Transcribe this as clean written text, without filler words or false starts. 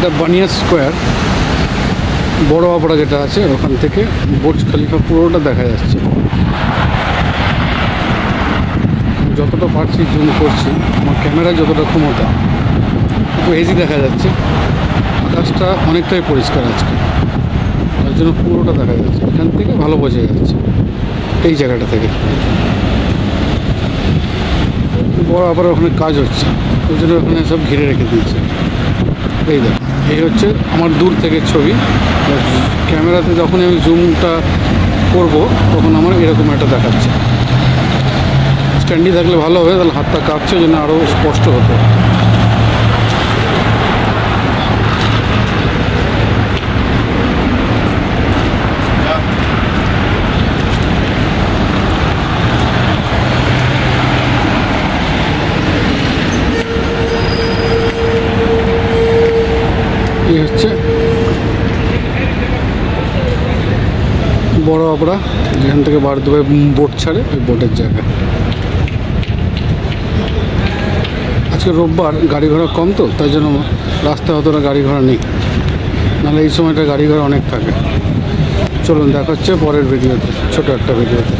এটা বানিয়া স্কোয়ার, বড় আপড়া যেটা আছে ওখান থেকে বুর্জ খলিফা পুরোটা দেখা যাচ্ছে। যতটা পারছি জুম করছি, আমার ক্যামেরায় যতটা ক্ষমতা, একটু হেজি দেখা যাচ্ছে। আকাশটা অনেকটাই পরিষ্কার আজকে, তার জন্য পুরোটা দেখা যাচ্ছে। এখান থেকে ভালো বোঝা যাচ্ছে এই জায়গাটা থেকে। বড় আবার ওখানে কাজ হচ্ছে, ওই জন্য ওখানে সব ঘিরে রেখে দিয়েছে। এই দেখো, এই হচ্ছে আমার দূর থেকে ছবি। ক্যামেরাতে যখন আমি জুমটা করব তখন আমার এরকম একটা দেখাচ্ছে। স্ট্যান্ডি থাকলে ভালো হবে, তাহলে হাতটা কাঁপছে, ওই জন্য আরও স্পষ্ট হতো। এই হচ্ছে বড় আপড়া, যেখান থেকে বারদুয়ার বোট ছাড়ে, ওই বোটের জায়গা। আজকে রোববার, গাড়ি ঘোড়া কম, তো তাই জন্য রাস্তায় অতটা গাড়ি ঘোড়া নেই, নাহলে এই সময়টা গাড়ি ঘোড়া অনেক থাকে। চলুন দেখা হচ্ছে পরের ভিডিওতে, ছোটো একটা ভিডিওতে।